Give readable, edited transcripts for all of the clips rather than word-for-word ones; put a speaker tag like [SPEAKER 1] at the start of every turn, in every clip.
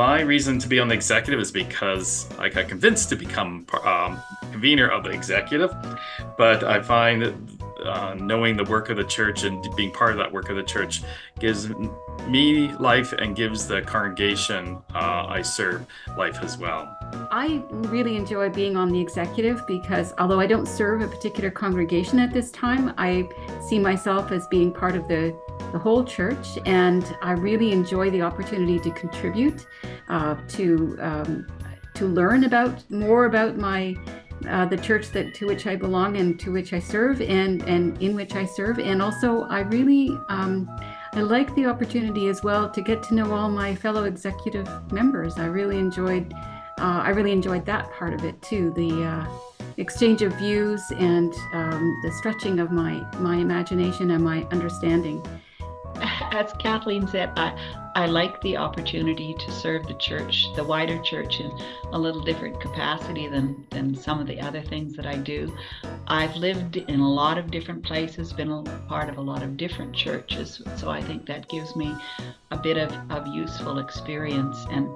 [SPEAKER 1] My reason to be on the executive is because I got convinced to become convener of the executive, but I find knowing the work of the church and being part of that work of the church gives me life and gives the congregation I serve life as well.
[SPEAKER 2] I really enjoy being on the executive because although I don't serve a particular congregation at this time, I see myself as being part of the whole church, and I really enjoy the opportunity to contribute, to learn more about the church to which I belong and to which I serve and in which I serve. And also I really I like the opportunity as well to get to know all my fellow executive members. I really enjoyed that part of it too, the exchange of views and the stretching of my imagination and my understanding.
[SPEAKER 3] As Kathleen said, I like the opportunity to serve the church, the wider church, in a little different capacity than some of the other things that I do. I've lived in a lot of different places, been a part of a lot of different churches, so I think that gives me a bit of useful experience. And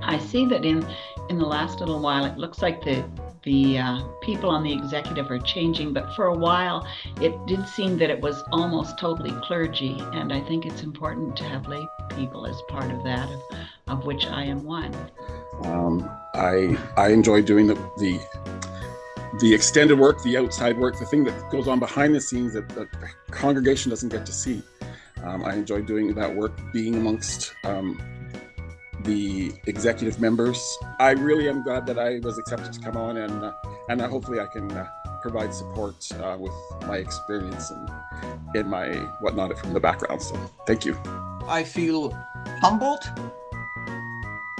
[SPEAKER 3] I see that in the last little while, it looks like the people on the executive are changing, but for a while it did seem that it was almost totally clergy, and I think it's important to have lay people as part of that, of which I am one.
[SPEAKER 4] I enjoy doing the extended work, the outside work, the thing that goes on behind the scenes that the congregation doesn't get to see. I enjoy doing that work, being amongst the executive members. I really am glad that I was accepted to come on, and hopefully I can provide support with my experience and in my whatnot from the background. So thank you.
[SPEAKER 5] I feel humbled,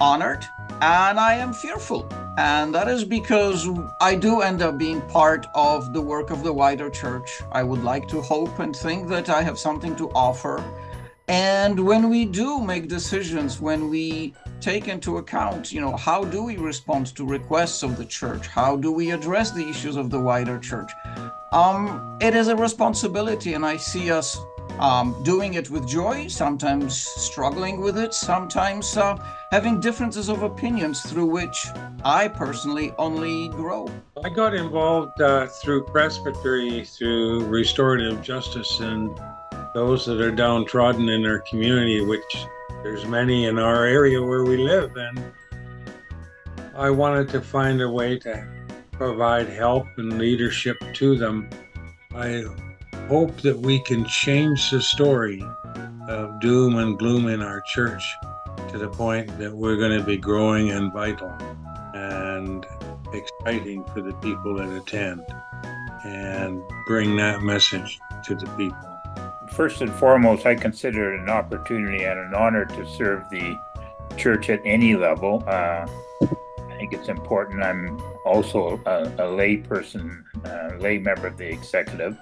[SPEAKER 5] honored, and I am fearful. And that is because I do end up being part of the work of the wider church. I would like to hope and think that I have something to offer. And when we do make decisions, when we take into account, how do we respond to requests of the church? How do we address the issues of the wider church? It is a responsibility, and I see us doing it with joy, sometimes struggling with it, sometimes having differences of opinions through which I personally only grow.
[SPEAKER 6] I got involved through presbytery, through restorative justice, and those that are downtrodden in our community, which there's many in our area where we live. And I wanted to find a way to provide help and leadership to them. I hope that we can change the story of doom and gloom in our church to the point that we're going to be growing and vital and exciting for the people that attend, and bring that message to the people.
[SPEAKER 7] First and foremost, I consider it an opportunity and an honor to serve the church at any level. I think it's important. I'm also a lay person, lay member of the executive,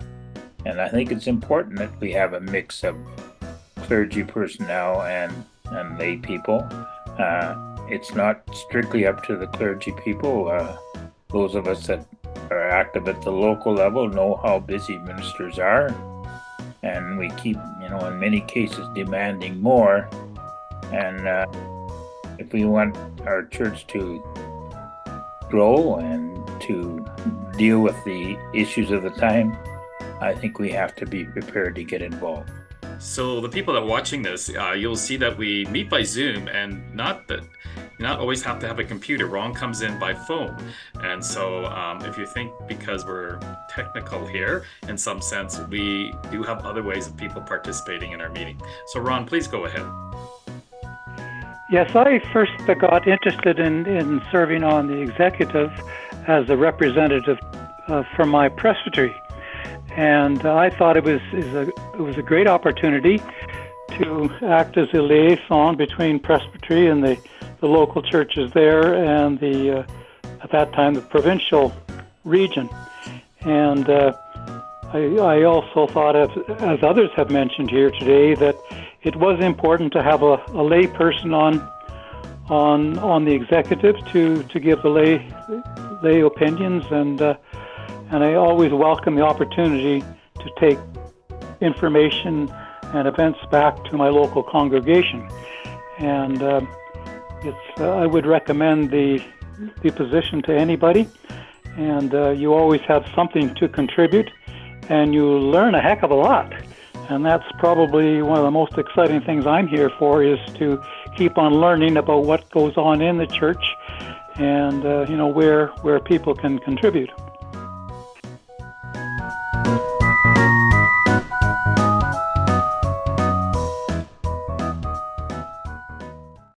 [SPEAKER 7] and I think it's important that we have a mix of clergy personnel and lay people. It's not strictly up to the clergy people. Those of us that are active at the local level know how busy ministers are. And we keep, in many cases demanding more. And if we want our church to grow and to deal with the issues of the time, I think we have to be prepared to get involved.
[SPEAKER 1] So the people that are watching this, you'll see that we meet by Zoom, and not always have to have a computer. Ron comes in by phone. And so if you think because we're technical here, in some sense, we do have other ways of people participating in our meeting. So Ron, please go ahead.
[SPEAKER 8] Yes, I first got interested in serving on the executive as a representative from my presbytery. And I thought it was a great opportunity to act as a liaison between presbytery and the local churches there and at that time the provincial region. And I also thought, as others have mentioned here today, that it was important to have a lay person on the executive to give the lay opinions, and I always welcome the opportunity to take information and events back to my local congregation. And I would recommend the position to anybody, and you always have something to contribute, and you learn a heck of a lot. And that's probably one of the most exciting things I'm here for, is to keep on learning about what goes on in the church, and where people can contribute.